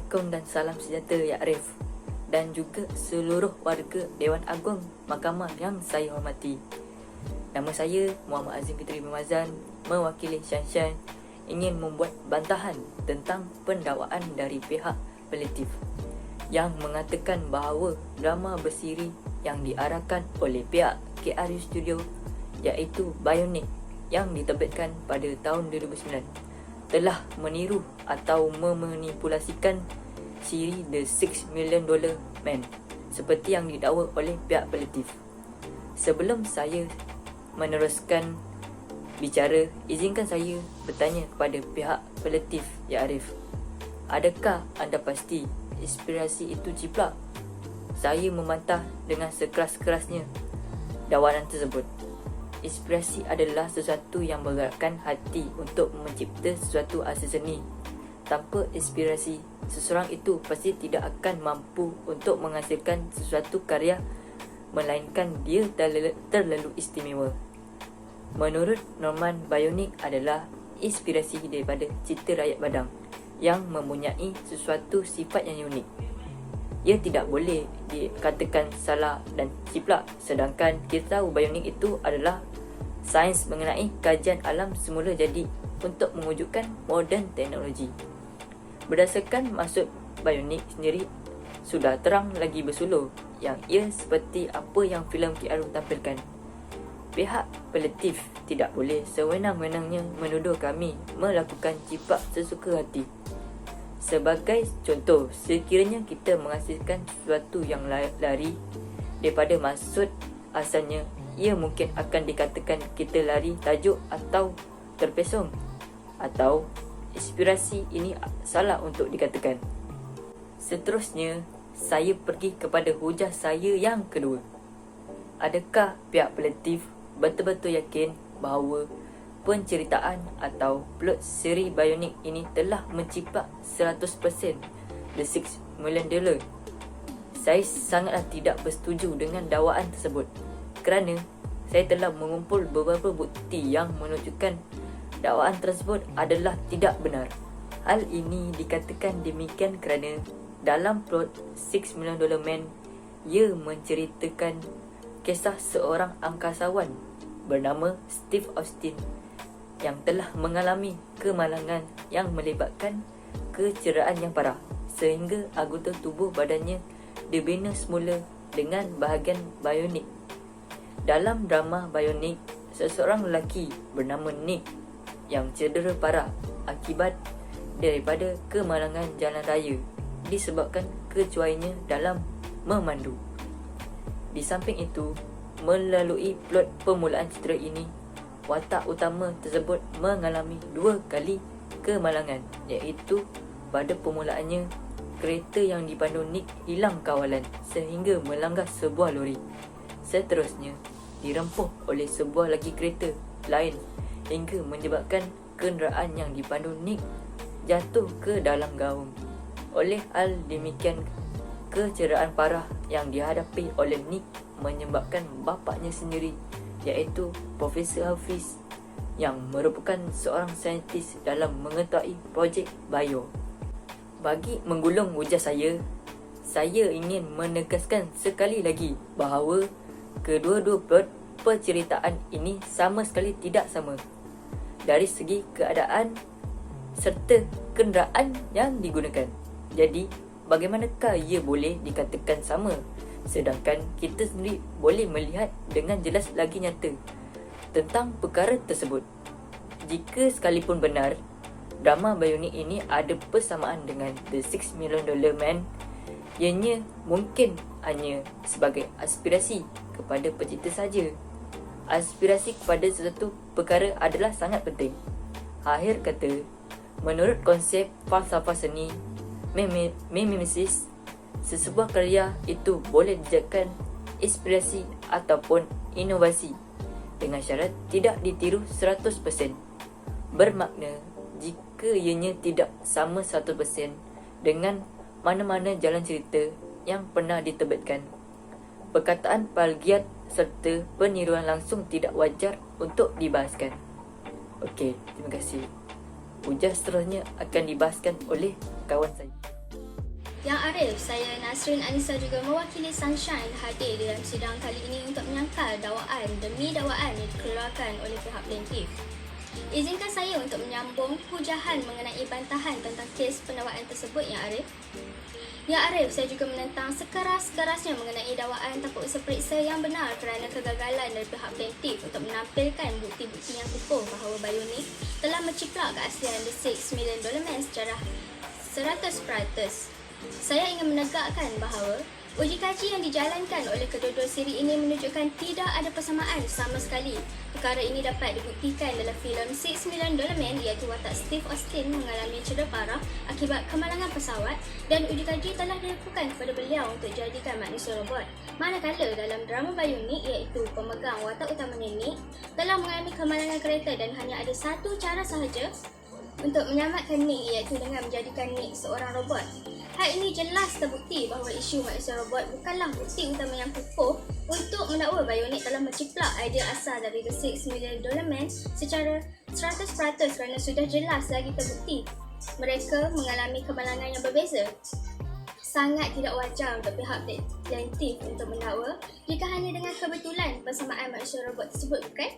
Assalamualaikum dan salam sejahtera ya Arif, dan juga seluruh warga Dewan Agung Mahkamah yang saya hormati. Nama saya Muhammad Azim Fitri bin Mazan, mewakili Shan ingin membuat bantahan tentang pendakwaan dari pihak pelitip yang mengatakan bahawa drama bersiri yang diarahkan oleh pihak KRU Studio iaitu Bionic yang diterbitkan pada tahun 2009 telah meniru atau memanipulasikan siri The $6 Million Man seperti yang didakwa oleh pihak pelitip. Sebelum saya meneruskan bicara, izinkan saya bertanya kepada pihak pelitip ya Arif. Adakah anda pasti inspirasi itu ciplak? Saya membantah dengan sekeras-kerasnya dakwanan tersebut. Inspirasi adalah sesuatu yang menggerakkan hati untuk mencipta sesuatu hasil seni. Tanpa inspirasi, seseorang itu pasti tidak akan mampu untuk menghasilkan sesuatu karya, melainkan dia terlalu istimewa. Menurut Norman, Bionic adalah inspirasi daripada cerita rakyat Badang yang mempunyai sesuatu sifat yang unik. Ia tidak boleh dikatakan salah dan ciplak, sedangkan kita tahu Bionic itu adalah sains mengenai kajian alam semula jadi untuk mewujudkan moden teknologi. Berdasarkan maksud Bionic sendiri, sudah terang lagi bersuluh yang ia seperti apa yang filem KRU tampilkan. Pihak pelitip tidak boleh sewenang-wenangnya menuduh kami melakukan ciplak sesuka hati. Sebagai contoh, sekiranya kita menghasilkan sesuatu yang lari daripada maksud asalnya, ia mungkin akan dikatakan kita lari tajuk atau terpesong, atau inspirasi ini salah untuk dikatakan. Seterusnya, saya pergi kepada hujah saya yang kedua. Adakah pihak pelitip betul-betul yakin bahawa penceritaan atau plot seri Bionic ini telah menciplak 100% The $6 Million? Saya sangatlah tidak bersetuju dengan dakwaan tersebut, kerana saya telah mengumpul beberapa bukti yang menunjukkan dakwaan tersebut adalah tidak benar. Hal ini dikatakan demikian kerana dalam plot $6 Million Man, ia menceritakan kisah seorang angkasawan bernama Steve Austin yang telah mengalami kemalangan yang melibatkan kecederaan yang parah sehingga anggota tubuh badannya dibina semula dengan bahagian Bionic. Dalam drama Bionic, seseorang lelaki bernama Nick yang cedera parah akibat daripada kemalangan jalan raya disebabkan kecuainya dalam memandu. Di samping itu, melalui plot permulaan cerita ini, watak utama tersebut mengalami 2 kali kemalangan, iaitu pada permulaannya, kereta yang dipandu Nick hilang kawalan sehingga melanggar sebuah lori. Seterusnya, dirempuh oleh sebuah lagi kereta lain hingga menyebabkan kenderaan yang dipandu Nick jatuh ke dalam gaung. Oleh hal demikian, kecederaan parah yang dihadapi oleh Nick menyebabkan bapaknya sendiri, iaitu Profesor Hafiz, yang merupakan seorang saintis dalam mengetahui projek bio. Bagi menggulung hujah saya ingin menegaskan sekali lagi bahawa kedua-dua plot penceritaan ini sama sekali tidak sama dari segi keadaan serta kenderaan yang digunakan. Jadi, bagaimanakah ia boleh dikatakan sama, sedangkan kita sendiri boleh melihat dengan jelas lagi nyata tentang perkara tersebut? Jika sekalipun benar drama Bionic ini ada persamaan dengan The $6 Million Man, ianya mungkin hanya sebagai aspirasi kepada pencipta saja. Aspirasi kepada sesuatu perkara adalah sangat penting. Akhir kata, menurut konsep falsafah seni mimesis, sesebuah karya itu boleh dijadikan inspirasi ataupun inovasi dengan syarat tidak ditiru 100%. Bermakna, jika ianya tidak sama 100% dengan mana-mana jalan cerita yang pernah diterbitkan, perkataan plagiat serta peniruan langsung tidak wajar untuk dibahaskan. Okey, terima kasih. Hujah seterusnya akan dibahaskan oleh kawan saya. Yang Arif, saya Nasrin Anissa juga mewakili Sunshine hadir dalam sidang kali ini untuk menyangkal dakwaan demi dakwaan yang dikeluarkan oleh pihak plaintiff. Izinkan saya untuk menyambung hujahan mengenai bantahan tentang kes pendakwaan tersebut, Yang Arif. Yang Arif, saya juga menentang sekeras-kerasnya mengenai dakwaan takut usaha periksa yang benar kerana kegagalan dari pihak plaintiff untuk menampilkan bukti-bukti yang kukuh bahawa Bionic telah menciplak keaslian The $6 million secara 100%. Saya ingin menegakkan bahawa uji kaji yang dijalankan oleh kedua-dua siri ini menunjukkan tidak ada persamaan sama sekali. Perkara ini dapat dibuktikan dalam filem $6 Million iaitu watak Steve Austin mengalami cedera parah akibat kemalangan pesawat dan uji kaji telah dilakukan kepada beliau untuk jadikan manusia robot. Manakala dalam drama Bionic iaitu pemegang watak utamanya Nick telah mengalami kemalangan kereta dan hanya ada satu cara sahaja untuk menyelamatkan Nick iaitu dengan menjadikan Nick seorang robot. Hal ini jelas terbukti bahawa isu manusia robot bukanlah bukti utama yang kukuh untuk mendakwa Bionic telah menciplak idea asal dari The $6 Million secara 100% kerana sudah jelas lagi terbukti mereka mengalami kemalangan yang berbeza. Sangat tidak wajar untuk pihak plaintiff untuk mendakwa jika hanya dengan kebetulan persamaan manusia robot tersebut, bukan?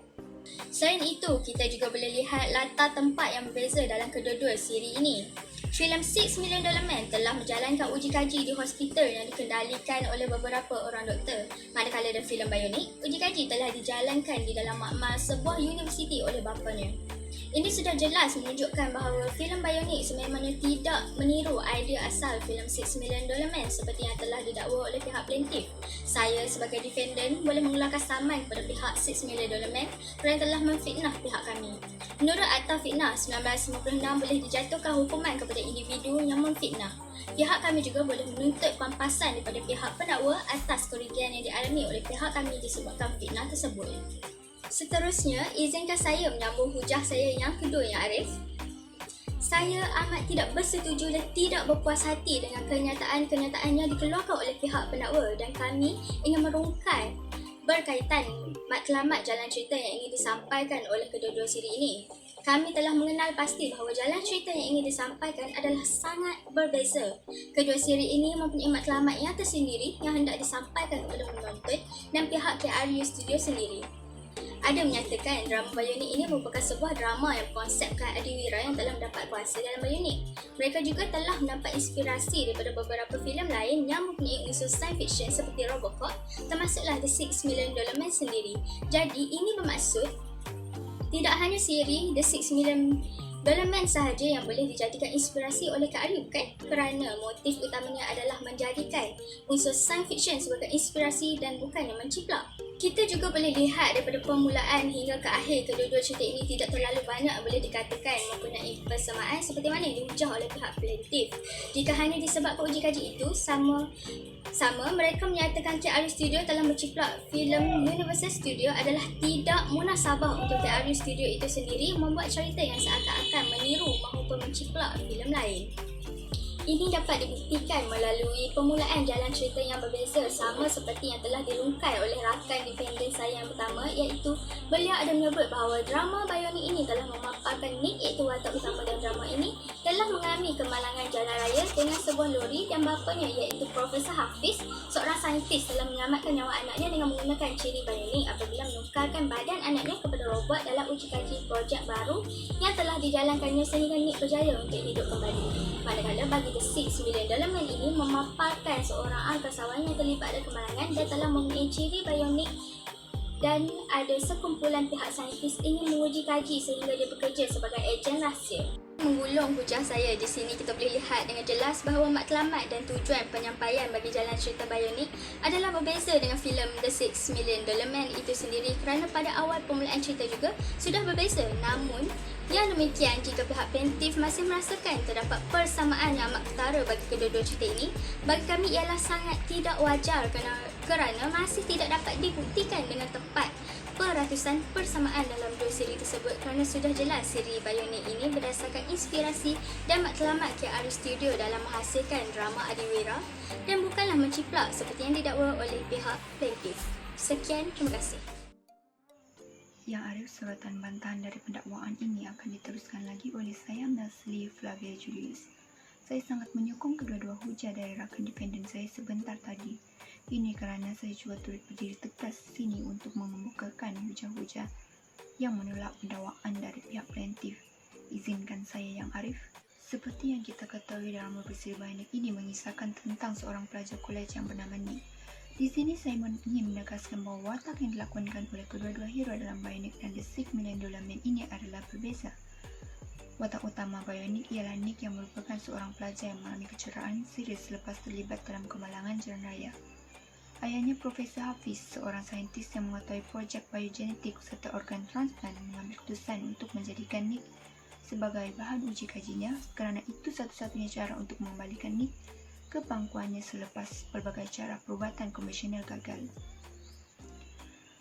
Selain itu, kita juga boleh lihat latar tempat yang berbeza dalam kedua-dua siri ini. Filem $6 Million telah menjalankan uji kaji di hospital yang dikendalikan oleh beberapa orang doktor. Manakala dalam filem Bionic, uji kaji telah dijalankan di dalam makmal sebuah universiti oleh bapanya. Ini sudah jelas menunjukkan bahawa filem Bionic sememangnya tidak meniru idea asal filem $6 Million seperti yang telah didakwa oleh pihak plaintiff. Saya sebagai defendant boleh mengeluarkan saman kepada pihak $6 Million kerana telah memfitnah pihak kami. Menurut Akta Fitnah 1956 boleh dijatuhkan hukuman kepada individu yang memfitnah. Pihak kami juga boleh menuntut pampasan daripada pihak pendakwa atas kerugian yang dialami oleh pihak kami disebabkan fitnah tersebut. Seterusnya, izinkan saya menyambung hujah saya yang kedua, Yang Arif. Saya amat tidak bersetuju dan tidak berpuas hati dengan kenyataan-kenyataan yang dikeluarkan oleh pihak pendakwa dan kami ingin merungkai berkaitan matlamat jalan cerita yang ingin disampaikan oleh kedua-dua siri ini. Kami telah mengenal pasti bahawa jalan cerita yang ingin disampaikan adalah sangat berbeza. Kedua siri ini mempunyai matlamat yang tersendiri yang hendak disampaikan kepada penonton dan pihak KRU Studio sendiri. Ada menyatakan drama Bionic ini merupakan sebuah drama yang berkonsepkan Adiwira yang telah mendapat kuasa dalam Bionic. Mereka juga telah mendapat inspirasi daripada beberapa filem lain yang mempunyai unsur science fiction seperti Robocop, termasuklah The $6 Million sendiri. Jadi ini bermaksud tidak hanya siri The $6 Million sahaja yang boleh dijadikan inspirasi oleh Kak Arif, bukan? Kerana motif utamanya adalah menjadikan unsur science fiction sebagai inspirasi dan bukannya menciplak. Kita juga boleh lihat daripada permulaan hingga ke akhir kedua-dua cerita ini tidak terlalu banyak boleh dikatakan mempunyai persamaan seperti mana yang dihujah oleh pihak plaintiff. Jika hanya disebabkan uji kaji itu sama mereka menyatakan KRU Studio telah menciplak filem Universal Studio adalah tidak munasabah untuk KRU Studio itu sendiri membuat cerita yang seakan-akan meniru maupun menciplak filem lain. Ini dapat dibuktikan melalui permulaan jalan cerita yang berbeza sama seperti yang telah dirungkai oleh rakan defendant saya yang pertama, iaitu beliau ada menyebut bahawa drama Bionic ini telah memaparkan Nick iaitu watak utama dalam drama ini telah mengalami kemalangan jalan raya dengan sebuah lori dan bapanya iaitu Profesor Hafiz, seorang saintis telah menyelamatkan nyawa anaknya dengan menggunakan ciri Bionic apabila menukarkan badan anaknya kepada robot dalam uji kaji projek baru yang telah dijalankannya sehingga Nick berjaya untuk hidup kembali. Manakala bagi The $6 Million ini memaparkan seorang angkasawan yang terlibat dalam kemalangan dan telah mempunyai ciri Bionic dan ada sekumpulan pihak saintis ingin menguji kaji sehingga dia bekerja sebagai ejen rahsia. Menggulung hujah saya di sini kita boleh lihat dengan jelas bahawa matlamat dan tujuan penyampaian bagi jalan cerita Bionic adalah berbeza dengan filem The $6 Million itu sendiri kerana pada awal permulaan cerita juga sudah berbeza. Namun yang demikian, jika pihak plaintiff masih merasakan terdapat persamaan yang amat ketara bagi kedua-dua cerita ini, bagi kami ialah sangat tidak wajar kerana masih tidak dapat dibuktikan dengan tepat peratusan persamaan dalam dua siri tersebut kerana sudah jelas siri Bionic ini berdasarkan inspirasi dan matlamat KRU Studio dalam menghasilkan drama Adiwira dan bukanlah menciplak seperti yang didakwa oleh pihak plaintiff. Sekian, terima kasih. Yang Arif, suratan bantahan dari pendakwaan ini akan diteruskan lagi oleh saya Nasli Flavia Julius. Saya sangat menyokong kedua-dua hujah dari rakan defenden saya sebentar tadi. Ini kerana saya juga turut berdiri tegas sini untuk mengemukakan hujah-hujah yang menolak pendakwaan dari pihak plaintiff. Izinkan saya, Yang Arif. Seperti yang kita ketahui, drama berseri Bionic ini mengisahkan tentang seorang pelajar kolej yang bernama Nick. Di sini saya ingin menegaskan bahawa watak yang dilakonkan oleh kedua-dua hero dalam Bionic dan The $6 Million Man ini adalah berbeza. Watak utama Bionic ialah Nick yang merupakan seorang pelajar yang mengalami kecederaan serius selepas terlibat dalam kemalangan jalan raya. Ayahnya Profesor Hafiz, seorang saintis yang mengetahui projek biogenetik serta organ transplant, mengambil keputusan untuk menjadikan Nick sebagai bahan uji kajinya kerana itu satu-satunya cara untuk mengembalikan Nick ke pangkuannya selepas pelbagai cara perubatan konvensional gagal.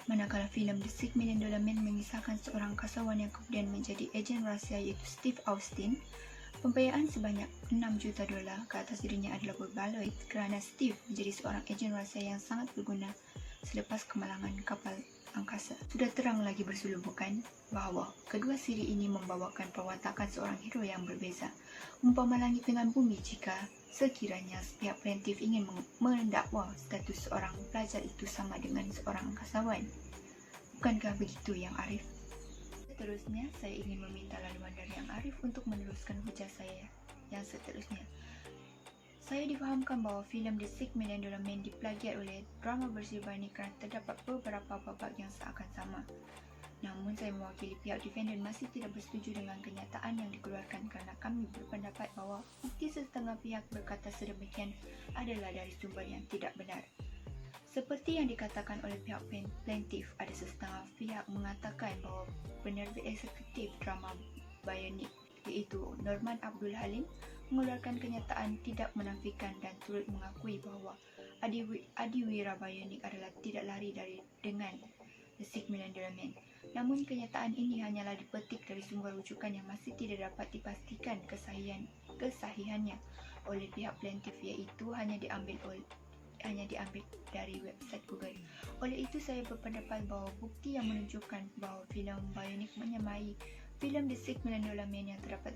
Manakala filem The $6 Million Man mengisahkan seorang kasawan yang kemudian menjadi ejen rahsia iaitu Steve Austin, pembiayaan sebanyak $6 juta ke atas dirinya adalah berbaloi kerana Steve menjadi seorang ejen rahsia yang sangat berguna selepas kemalangan kapal angkasa. Sudah terang lagi bersuluh bukan bahawa kedua siri ini membawakan perwatakan seorang hero yang berbeza. Umpama langit dengan bumi jika sekiranya pihak plaintiff ingin mendakwa status seorang pelajar itu sama dengan seorang angkasawan. Bukankah begitu, Yang Arif? Seterusnya, saya ingin meminta laluan dari Yang Arif untuk meneruskan hujah saya yang seterusnya. Saya difahamkan bahawa filem The $6 Million Man diplagiat oleh drama berseri Bionic kerana terdapat beberapa babak yang seakan sama. Namun, saya mewakili pihak defendant masih tidak bersetuju dengan kenyataan yang dikeluarkan kerana kami berpendapat bahawa bukti setengah pihak berkata sedemikian adalah dari sumber yang tidak benar. Seperti yang dikatakan oleh pihak plaintiff, ada setengah pihak mengatakan bahawa penerbit eksekutif drama Bionic iaitu Norman Abdul Halim mengeluarkan kenyataan tidak menafikan dan turut mengakui bahawa adiwira Bionic adalah tidak lari dengan The $6 Million Man. Namun kenyataan ini hanyalah dipetik dari sumber rujukan yang masih tidak dapat dipastikan kesahihannya oleh pihak plaintiff, iaitu hanya diambil dari website Google. Oleh itu, saya berpendapat bahawa bukti yang menunjukkan bahawa filem Bionic menyamai filem The $6 Million Man yang terdapat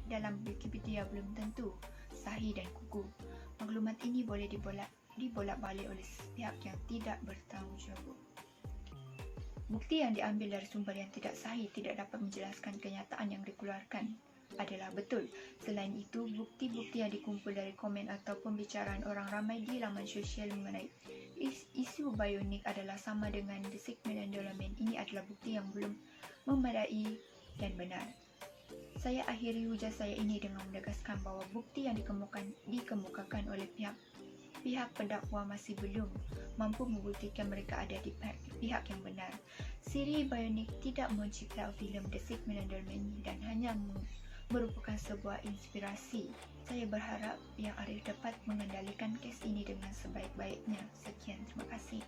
dalam Wikipedia belum tentu sahih dan kukuh. Maklumat ini boleh dibolak-balik oleh pihak yang tidak bertanggungjawab. Bukti yang diambil dari sumber yang tidak sahih tidak dapat menjelaskan kenyataan yang dikeluarkan adalah betul. Selain itu, bukti-bukti yang dikumpul dari komen atau pembicaraan orang ramai di laman sosial mengenai isu Bionic adalah sama dengan The $6 Million Man ini adalah bukti yang belum memadai dan benar. Saya akhiri hujah saya ini dengan menegaskan bahawa bukti yang dikemukakan oleh pihak pendakwa masih belum mampu membuktikan mereka ada di pihak yang benar. Siri Bionic tidak mencipta filem The $6 Million Man dan hanya merupakan sebuah inspirasi. Saya berharap Yang Arif dapat mengendalikan kes ini dengan sebaik-baiknya. Sekian, terima kasih.